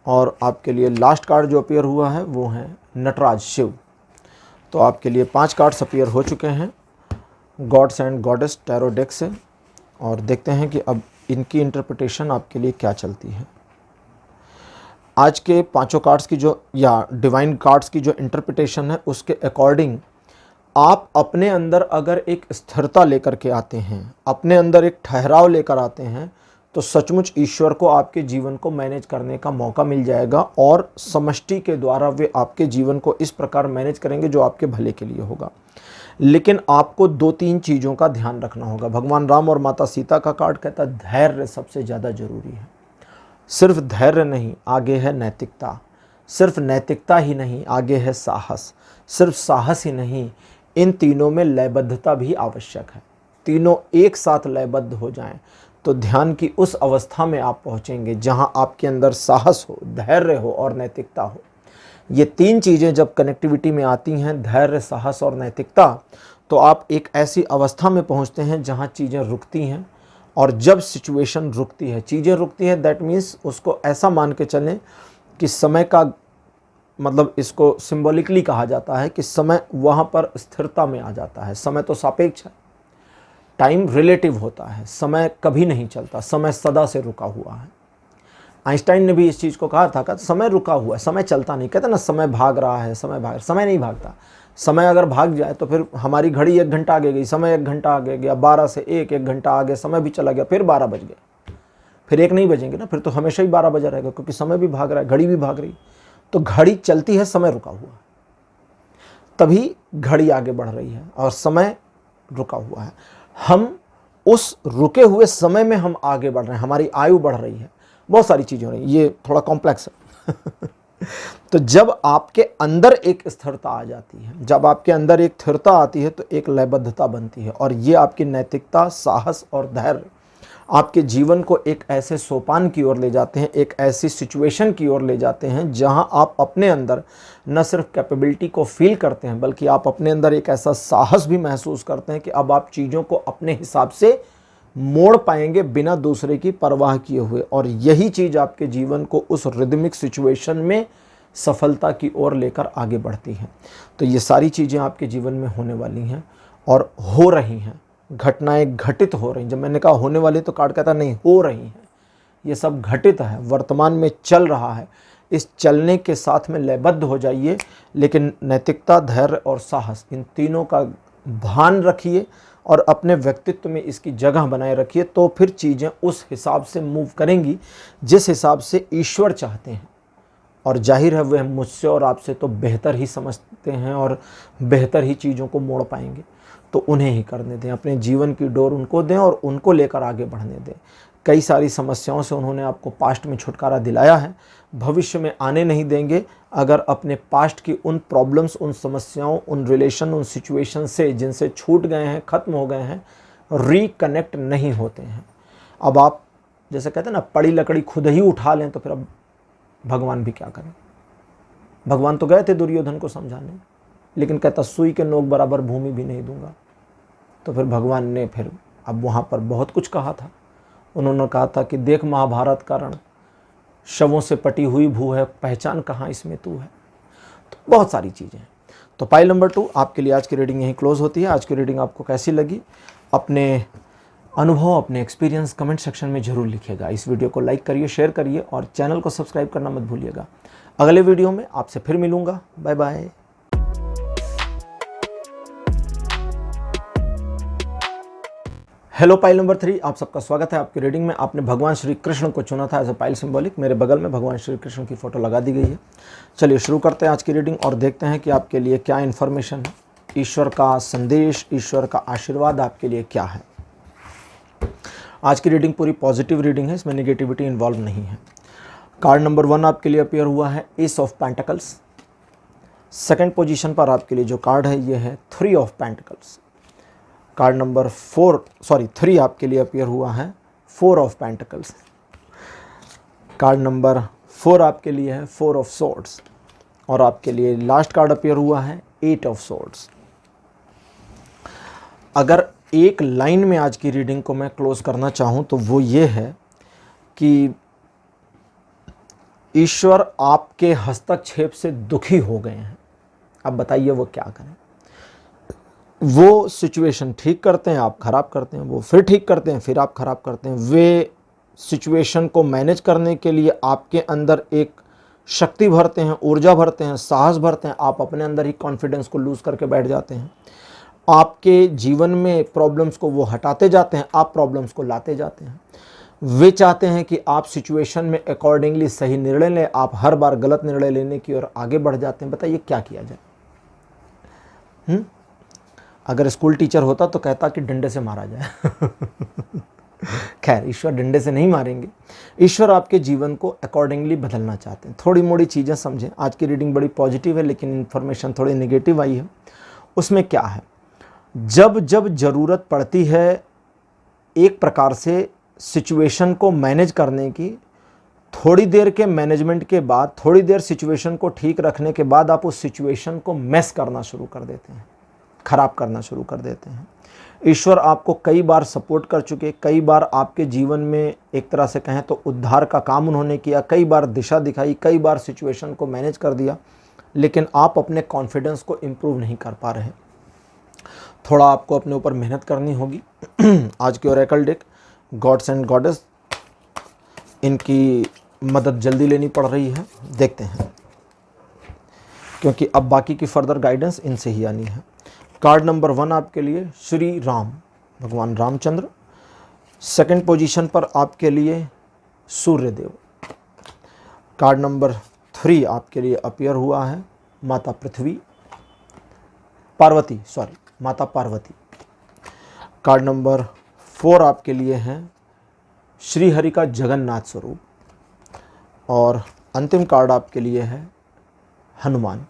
और आपके लिए लास्ट कार्ड जो अपीयर हुआ है वो है नटराज, शिव। तो आपके लिए 5 कार्ड्स अपीयर हो चुके हैं gods and goddess tarot deck से, और देखते हैं कि अब इनकी इंटरप्रिटेशन आपके लिए क्या चलती है। आज के 5 कार्ड्स की जो, या डिवाइन कार्ड्स की जो इंटरप्रिटेशन है, उसके अकॉर्डिंग आप अपने अंदर अगर एक स्थिरता लेकर के आते हैं, अपने अंदर एक ठहराव लेकर आते हैं, तो सचमुच ईश्वर को आपके जीवन को मैनेज करने का मौका मिल जाएगा, और समष्टि के द्वारा वे आपके जीवन को इस प्रकार मैनेज करेंगे जो आपके भले के लिए होगा। लेकिन आपको 2-3 चीज़ों का ध्यान रखना होगा। भगवान राम और माता सीता का कार्ड कहता है धैर्य सबसे ज़्यादा जरूरी है। सिर्फ धैर्य नहीं, आगे है नैतिकता। सिर्फ नैतिकता ही नहीं, आगे है साहस। सिर्फ साहस ही नहीं, इन तीनों में लयबद्धता भी आवश्यक है। तीनों एक साथ लयबद्ध हो जाएं तो ध्यान की उस अवस्था में आप पहुंचेंगे जहां आपके अंदर साहस हो, धैर्य हो और नैतिकता हो। ये 3 चीज़ें जब कनेक्टिविटी में आती हैं, धैर्य, साहस और नैतिकता, तो आप एक ऐसी अवस्था में पहुंचते हैं जहां चीज़ें रुकती हैं। और जब सिचुएशन रुकती है, चीज़ें रुकती हैं, दैट मीन्स उसको ऐसा मान के चलें कि समय का मतलब, इसको सिंबॉलिकली कहा जाता है कि समय वहाँ पर स्थिरता में आ जाता है। समय तो सापेक्ष है, टाइम रिलेटिव होता है, समय कभी नहीं चलता, समय सदा से रुका हुआ है। आइंस्टाइन ने भी इस चीज़ को कहा था, समय रुका हुआ है, समय चलता नहीं। कहते ना समय भाग रहा है, समय नहीं भागता। समय अगर भाग जाए तो फिर हमारी घड़ी 1 घंटा आगे गई, समय 1 घंटा आगे गया, 12 से 1 घंटा आगे समय भी चला गया, फिर 12 बज गए, फिर 1 नहीं बजेंगे ना, फिर तो हमेशा ही 12 बजा रहेगा, क्योंकि समय भी भाग रहा है, घड़ी भी भाग रही। तो घड़ी चलती है, समय रुका हुआ, तभी घड़ी आगे बढ़ रही है। और समय रुका हुआ है। हम उस रुके हुए समय में हम आगे बढ़ रहे हैं, हमारी आयु बढ़ रही है, बहुत सारी चीज़ें हो रही हैं, ये थोड़ा कॉम्प्लेक्स है। तो जब आपके अंदर एक स्थिरता आ जाती है, जब आपके अंदर एक स्थिरता आती है तो एक लयबद्धता बनती है, और ये आपकी नैतिकता, साहस और धैर्य आपके जीवन को एक ऐसे सोपान की ओर ले जाते हैं, एक ऐसी सिचुएशन की ओर ले जाते हैं जहां आप अपने अंदर न सिर्फ कैपेबिलिटी को फील करते हैं, बल्कि आप अपने अंदर एक ऐसा साहस भी महसूस करते हैं कि अब आप चीज़ों को अपने हिसाब से मोड़ पाएंगे बिना दूसरे की परवाह किए हुए। और यही चीज़ आपके जीवन को उस रिदमिक सिचुएशन में सफलता की ओर लेकर आगे बढ़ती है। तो ये सारी चीज़ें आपके जीवन में होने वाली हैं और हो रही हैं, घटनाएं घटित हो रही हैं। जब मैंने कहा होने वाली तो कार्ड कहता नहीं, हो रही हैं, ये सब घटित है, वर्तमान में चल रहा है। इस चलने के साथ में लयबद्ध हो जाइए, लेकिन नैतिकता, धैर्य और साहस, इन तीनों का भान रखिए और अपने व्यक्तित्व में इसकी जगह बनाए रखिए। तो फिर चीज़ें उस हिसाब से मूव करेंगी जिस हिसाब से ईश्वर चाहते हैं। और जाहिर है वह मुझसे और आपसे तो बेहतर ही समझते हैं और बेहतर ही चीज़ों को मोड़ पाएंगे। तो उन्हें ही करने दें, अपने जीवन की डोर उनको दें और उनको लेकर आगे बढ़ने दें। कई सारी समस्याओं से उन्होंने आपको पास्ट में छुटकारा दिलाया है, भविष्य में आने नहीं देंगे अगर अपने पास्ट की उन प्रॉब्लम्स, उन समस्याओं, उन रिलेशन, उन सिचुएशन से जिनसे छूट गए हैं, ख़त्म हो गए हैं, रिकनेक्ट नहीं होते हैं। अब आप जैसे कहते हैं ना, पड़ी लकड़ी खुद ही उठा लें, तो फिर अब भगवान भी क्या करें। भगवान तो गए थे दुर्योधन को समझाने, लेकिन कहता सुई के नोक बराबर भूमि भी नहीं दूंगा। तो फिर भगवान ने फिर अब वहाँ पर बहुत कुछ कहा था। उन्होंने कहा था कि देख महाभारत का रण, शवों से पटी हुई भू है, पहचान कहाँ इसमें तू है। तो बहुत सारी चीज़ें हैं। तो पाइल नंबर 2 आपके लिए आज की रीडिंग यहीं क्लोज होती है। आज की रीडिंग आपको कैसी लगी, अपने अनुभव, अपने एक्सपीरियंस कमेंट सेक्शन में ज़रूर लिखिएगा। इस वीडियो को लाइक करिए, शेयर करिए और चैनल को सब्सक्राइब करना मत भूलिएगा। अगले वीडियो में आपसे फिर मिलूँगा। Bye bye. हेलो पाइल नंबर 3, आप सबका स्वागत है आपकी रीडिंग में। आपने भगवान श्री कृष्ण को चुना था एज अ पाइल सिंबॉलिक। मेरे बगल में भगवान श्री कृष्ण की फ़ोटो लगा दी गई है। चलिए शुरू करते हैं आज की रीडिंग और देखते हैं कि आपके लिए क्या इन्फॉर्मेशन है, ईश्वर का संदेश, ईश्वर का आशीर्वाद आपके लिए क्या है। आज की रीडिंग पूरी पॉजिटिव रीडिंग है, इसमें नेगेटिविटी इन्वॉल्व नहीं है। कार्ड नंबर 1 आपके लिए अपीयर हुआ है S of pentacles. Second position पर आपके लिए जो कार्ड है ये है 3 ऑफ पेंटिकल्स। कार्ड नंबर 3 आपके लिए अपीयर हुआ है 4 ऑफ पेंटिकल्स। कार्ड नंबर 4 आपके लिए है 4 ऑफ सॉर्ड्स और आपके लिए लास्ट कार्ड अपीयर हुआ है 8 ऑफ सॉर्ड्स। अगर एक लाइन में आज की रीडिंग को मैं क्लोज करना चाहूँ तो वो ये है कि ईश्वर आपके हस्तक्षेप से दुखी हो गए हैं। अब बताइए वो क्या करें। वो सिचुएशन ठीक करते हैं, आप ख़राब करते हैं, वो फिर ठीक करते हैं, फिर आप ख़राब करते हैं। वे सिचुएशन को मैनेज करने के लिए आपके अंदर एक शक्ति भरते हैं, ऊर्जा भरते हैं, साहस भरते हैं। आप अपने अंदर ही कॉन्फिडेंस को लूज़ करके बैठ जाते हैं। आपके जीवन में प्रॉब्लम्स को वो हटाते जाते हैं, आप प्रॉब्लम्स को लाते जाते हैं। वे चाहते हैं कि आप सिचुएशन में अकॉर्डिंगली सही निर्णय लें, आप हर बार गलत निर्णय लेने की ओर आगे बढ़ जाते हैं। बताइए क्या किया जाए। अगर स्कूल टीचर होता तो कहता कि डंडे से मारा जाए। खैर, ईश्वर डंडे से नहीं मारेंगे। ईश्वर आपके जीवन को अकॉर्डिंगली बदलना चाहते हैं। थोड़ी मोड़ी चीज़ें समझें। आज की रीडिंग बड़ी पॉजिटिव है, लेकिन इन्फॉर्मेशन थोड़ी नेगेटिव आई है। उसमें क्या है, जब जब ज़रूरत पड़ती है एक प्रकार से सिचुएशन को मैनेज करने की, थोड़ी देर के मैनेजमेंट के बाद, थोड़ी देर सिचुएशन को ठीक रखने के बाद आप उस सिचुएशन को मैस करना शुरू कर देते हैं, खराब करना शुरू कर देते हैं। ईश्वर आपको कई बार सपोर्ट कर चुके, कई बार आपके जीवन में एक तरह से कहें तो उद्धार का काम उन्होंने किया, कई बार दिशा दिखाई, कई बार सिचुएशन को मैनेज कर दिया, लेकिन आप अपने कॉन्फिडेंस को इम्प्रूव नहीं कर पा रहे। थोड़ा आपको अपने ऊपर मेहनत करनी होगी। आज की Oracle deck gods and goddess, इनकी मदद जल्दी लेनी पड़ रही है। देखते हैं, क्योंकि अब बाकी की फर्दर गाइडेंस इनसे ही आनी है। कार्ड नंबर 1 आपके लिए श्री राम, भगवान रामचंद्र। सेकंड पोजीशन पर आपके लिए सूर्यदेव। कार्ड नंबर 3 आपके लिए अपीयर हुआ है माता पार्वती। कार्ड नंबर 4 आपके लिए है श्री हरि का जगन्नाथ स्वरूप, और अंतिम कार्ड आपके लिए है हनुमान।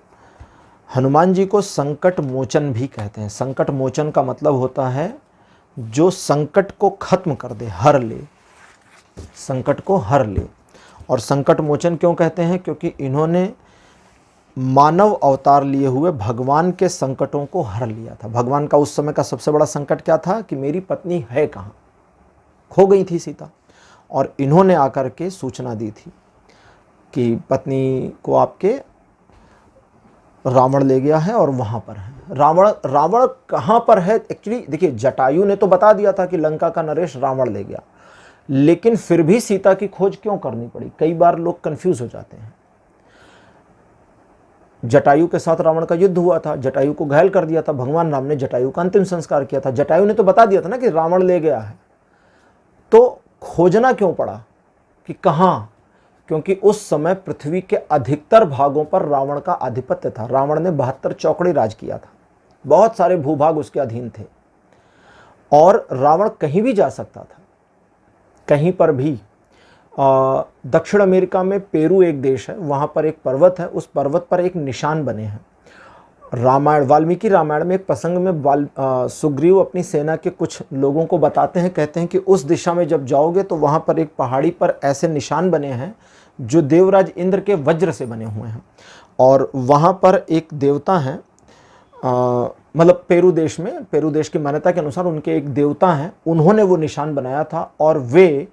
हनुमान जी को संकट मोचन भी कहते हैं। संकट मोचन का मतलब होता है जो संकट को खत्म कर दे, हर ले, संकट को हर ले। और संकट मोचन क्यों कहते हैं? क्योंकि इन्होंने मानव अवतार लिए हुए भगवान के संकटों को हर लिया था। भगवान का उस समय का सबसे बड़ा संकट क्या था कि मेरी पत्नी है कहाँ, खो गई थी सीता, और इन्होंने आकर के सूचना दी थी कि पत्नी को आपके रावण ले गया है और वहाँ पर है। रावण कहाँ पर है? एक्चुअली देखिए, जटायु ने तो बता दिया था कि लंका का नरेश रावण ले गया, लेकिन फिर भी सीता की खोज क्यों करनी पड़ी? कई बार लोग कंफ्यूज हो जाते हैं। जटायु के साथ रावण का युद्ध हुआ था, जटायु को घायल कर दिया था, भगवान राम ने जटायु का अंतिम संस्कार किया था। जटायु ने तो बता दिया था ना कि रावण ले गया है, तो खोजना क्यों पड़ा कि कहाँ? क्योंकि उस समय पृथ्वी के अधिकतर भागों पर रावण का आधिपत्य था। रावण ने 72 चौकड़ी राज किया था, बहुत सारे भूभाग उसके अधीन थे, और रावण कहीं भी जा सकता था, कहीं पर भी। दक्षिण अमेरिका में पेरू एक देश है, वहाँ पर एक पर्वत है, उस पर्वत पर एक निशान बने हैं। रामायण, वाल्मीकि रामायण में एक प्रसंग में सुग्रीव अपनी सेना के कुछ लोगों को बताते हैं, कहते हैं कि उस दिशा में जब जाओगे तो वहाँ पर एक पहाड़ी पर ऐसे निशान बने हैं जो देवराज इंद्र के वज्र से बने हुए हैं, और वहाँ पर एक देवता हैं, मतलब पेरू देश की मान्यता के अनुसार उनके एक देवता हैं, उन्होंने वो निशान बनाया था, और वे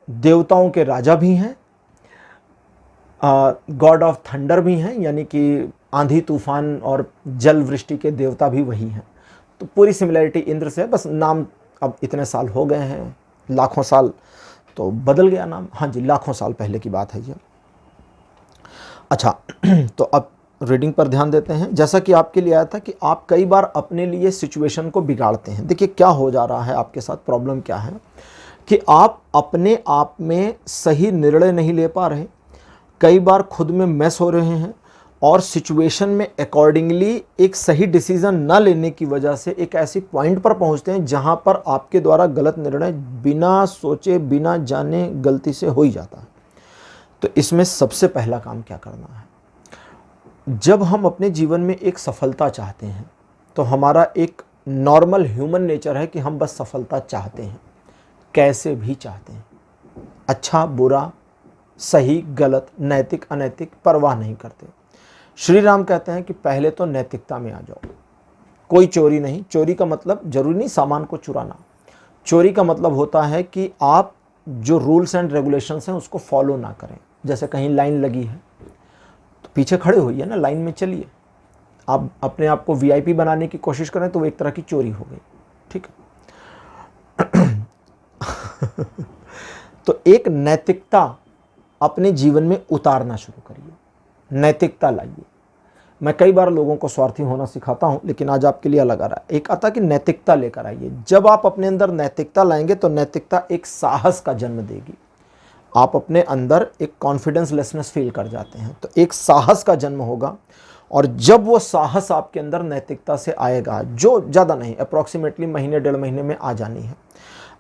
देवताओं के राजा भी हैं, गॉड ऑफ थंडर भी हैं, यानी कि आंधी तूफान और जल वृष्टि के देवता भी वही हैं। तो पूरी सिमिलैरिटी इंद्र से है, बस नाम अब इतने साल हो गए हैं, लाखों साल तो बदल गया नाम। हाँ जी, लाखों साल पहले की बात है ये। अच्छा, तो अब रीडिंग पर ध्यान देते हैं। जैसा कि आपके लिए आया था कि आप कई बार अपने लिए सिचुएशन को बिगाड़ते हैं। देखिए क्या हो जा रहा है आपके साथ, प्रॉब्लम क्या है कि आप अपने आप में सही निर्णय नहीं ले पा रहे, कई बार खुद में मैस हो रहे हैं, और सिचुएशन में अकॉर्डिंगली एक सही डिसीजन न लेने की वजह से एक ऐसी पॉइंट पर पहुंचते हैं जहां पर आपके द्वारा गलत निर्णय बिना सोचे बिना जाने गलती से हो ही जाता है। तो इसमें सबसे पहला काम क्या करना है? जब हम अपने जीवन में एक सफलता चाहते हैं तो हमारा एक नॉर्मल ह्यूमन नेचर है कि हम बस सफलता चाहते हैं, कैसे भी चाहते हैं, अच्छा बुरा, सही गलत, नैतिक अनैतिक, परवाह नहीं करते। श्री राम कहते हैं कि पहले तो नैतिकता में आ जाओ। कोई चोरी नहीं। चोरी का मतलब जरूरी नहीं सामान को चुराना, चोरी का मतलब होता है कि आप जो रूल्स एंड रेगुलेशंस हैं उसको फॉलो ना करें। जैसे कहीं लाइन लगी है तो पीछे खड़े होइए ना, लाइन में चलिए। आप अपने आप को वीआईपी बनाने की कोशिश करें तो वो एक तरह की चोरी हो गई, ठीक है। तो एक नैतिकता अपने जीवन में उतारना शुरू करिए, नैतिकता लाइए। मैं कई बार लोगों को स्वार्थी होना सिखाता हूं, लेकिन आज आपके लिए अलग आ रहा है। एक आता कि नैतिकता लेकर आइए। जब आप अपने अंदर नैतिकता लाएंगे तो नैतिकता एक साहस का जन्म देगी। आप अपने अंदर एक कॉन्फिडेंसलेसनेस फील कर जाते हैं, तो एक साहस का जन्म होगा, और जब वो साहस आपके अंदर नैतिकता से आएगा, जो ज़्यादा नहीं, अप्रॉक्सीमेटली महीने 1.5 महीने में आ जानी है।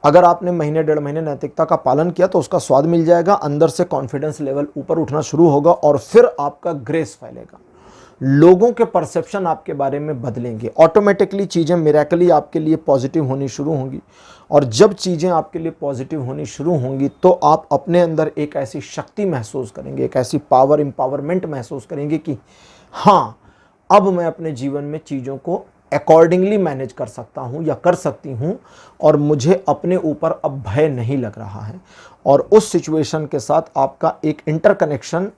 अगर आपने महीने 1.5 महीने नैतिकता का पालन किया तो उसका स्वाद मिल जाएगा, अंदर से कॉन्फिडेंस लेवल ऊपर उठना शुरू होगा, और फिर आपका ग्रेस फैलेगा। लोगों के परसेप्शन आपके बारे में बदलेंगे, ऑटोमेटिकली चीज़ें मिरेकली आपके लिए पॉजिटिव होनी शुरू होंगी। और जब चीज़ें आपके लिए पॉजिटिव होनी शुरू होंगी तो आप अपने अंदर एक ऐसी शक्ति महसूस करेंगे, एक ऐसी पावर, एम्पावरमेंट महसूस करेंगे कि हाँ, अब मैं अपने जीवन में चीज़ों को अकॉर्डिंगली मैनेज कर सकता हूँ या कर सकती हूँ, और मुझे अपने ऊपर अब भय नहीं लग रहा है। और उस सिचुएशन के साथ आपका एक इंटरकनेक्शन,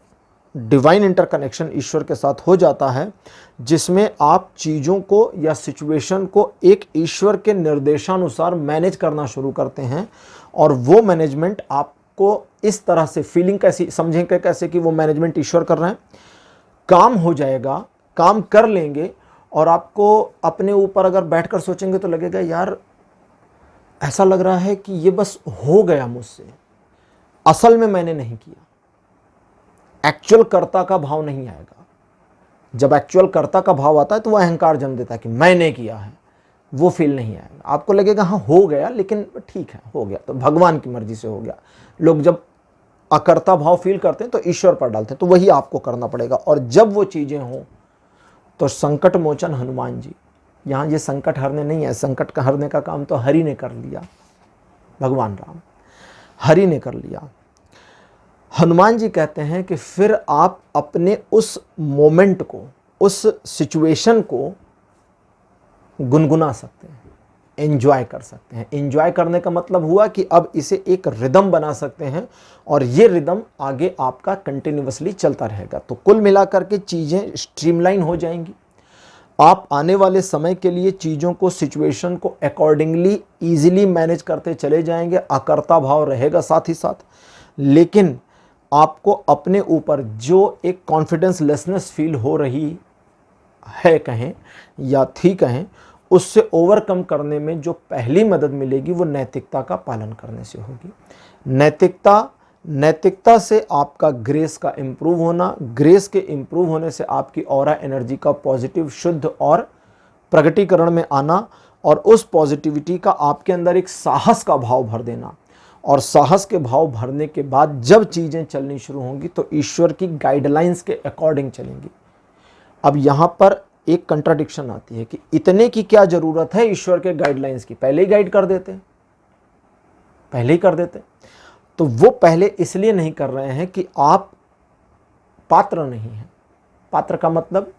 डिवाइन इंटरकनेक्शन ईश्वर के साथ हो जाता है, जिसमें आप चीज़ों को या सिचुएशन को एक ईश्वर के निर्देशानुसार मैनेज करना शुरू करते हैं। और वो मैनेजमेंट आपको इस तरह से फीलिंग कैसी समझेंगे, कैसे कि वो मैनेजमेंट ईश्वर कर रहे हैं, काम हो जाएगा, काम कर लेंगे। और आपको अपने ऊपर अगर बैठकर सोचेंगे तो लगेगा यार ऐसा लग रहा है कि ये बस हो गया मुझसे, असल में मैंने नहीं किया। एक्चुअल कर्ता का भाव नहीं आएगा। जब एक्चुअल कर्ता का भाव आता है तो वह अहंकार जन्म देता है कि मैंने किया है, वो फील नहीं आएगा। आपको लगेगा हाँ हो गया, लेकिन ठीक है हो गया तो भगवान की मर्जी से हो गया। लोग जब अकर्ता भाव फील करते हैं तो ईश्वर पर डालते हैं, तो वही आपको करना पड़ेगा। और जब वो चीज़ें हों तो संकट मोचन हनुमान जी, यहाँ ये संकट हरने नहीं है, संकट का हरने का काम तो हरि ने कर लिया, भगवान राम हरि ने कर लिया। हनुमान जी कहते हैं कि फिर आप अपने उस मोमेंट को, उस सिचुएशन को गुनगुना सकते हैं, एंजॉय कर सकते हैं। एंजॉय करने का मतलब हुआ कि अब इसे एक रिदम बना सकते हैं और ये रिदम आगे आपका कंटिन्यूअसली चलता रहेगा। तो कुल मिलाकर के चीज़ें स्ट्रीमलाइन हो जाएंगी। आप आने वाले समय के लिए चीज़ों को, सिचुएशन को अकॉर्डिंगली ईजिली मैनेज करते चले जाएंगे। अकर्ता भाव रहेगा साथ ही साथ, लेकिन आपको अपने ऊपर जो एक कॉन्फिडेंस लेसनेस फील हो रही है कहें या थी कहें, उससे ओवरकम करने में जो पहली मदद मिलेगी वो नैतिकता का पालन करने से होगी। नैतिकता से आपका ग्रेस का इम्प्रूव होना, ग्रेस के इम्प्रूव होने से आपकी ऑरा एनर्जी का पॉजिटिव, शुद्ध और प्रगटीकरण में आना, और उस पॉजिटिविटी का आपके अंदर एक साहस का भाव भर देना। और साहस के भाव भरने के बाद जब चीज़ें चलनी शुरू होंगी तो ईश्वर की गाइडलाइंस के अकॉर्डिंग चलेंगी। अब यहाँ पर एक कंट्राडिक्शन आती है कि इतने की क्या ज़रूरत है ईश्वर के गाइडलाइंस की, पहले ही गाइड कर देते, पहले ही कर देते। तो वो पहले इसलिए नहीं कर रहे हैं कि आप पात्र नहीं हैं। पात्र का मतलब,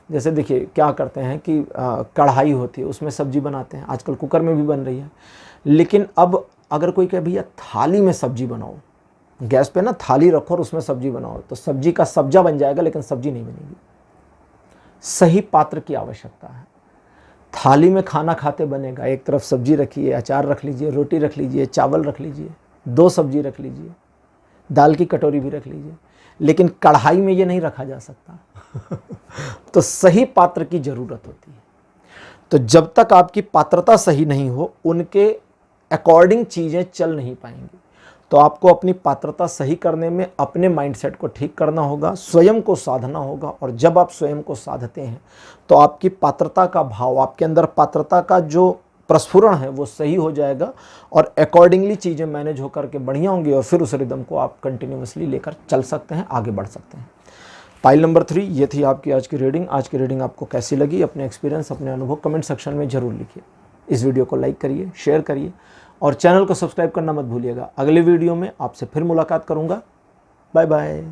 जैसे देखिए क्या करते हैं कि कढ़ाई होती है, उसमें सब्जी बनाते हैं, आजकल कुकर में भी बन रही है। लेकिन अब अगर कोई कहे भैया थाली में सब्जी बनाओ, गैस पे ना थाली रखो और उसमें सब्जी बनाओ, तो सब्जी का सब्जा बन जाएगा लेकिन सब्जी नहीं बनेगी। सही पात्र की आवश्यकता है। थाली में खाना खाते बनेगा, एक तरफ सब्जी रखिए, अचार रख लीजिए, रोटी रख लीजिए, चावल रख लीजिए, 2 सब्जी रख लीजिए, दाल की कटोरी भी रख लीजिए, लेकिन कढ़ाई में ये नहीं रखा जा सकता। तो सही पात्र की ज़रूरत होती है। तो जब तक आपकी पात्रता सही नहीं हो, उनके अकॉर्डिंग चीज़ें चल नहीं पाएंगी। तो आपको अपनी पात्रता सही करने में अपने माइंडसेट को ठीक करना होगा, स्वयं को साधना होगा। और जब आप स्वयं को साधते हैं तो आपकी पात्रता का भाव, आपके अंदर पात्रता का जो प्रस्फुरण है वो सही हो जाएगा और अकॉर्डिंगली चीज़ें मैनेज होकर के बढ़िया होंगी। और फिर उस रिदम को आप कंटिन्यूअसली लेकर चल सकते हैं, आगे बढ़ सकते हैं। पाइल नंबर 3, ये थी आपकी आज की रीडिंग। आज की रीडिंग आपको कैसी लगी? अपने एक्सपीरियंस, अपने अनुभव कमेंट सेक्शन में ज़रूर लिखिए। इस वीडियो को लाइक करिए, शेयर करिए और चैनल को सब्सक्राइब करना मत भूलिएगा। अगले वीडियो में आपसे फिर मुलाकात करूंगा। Bye bye.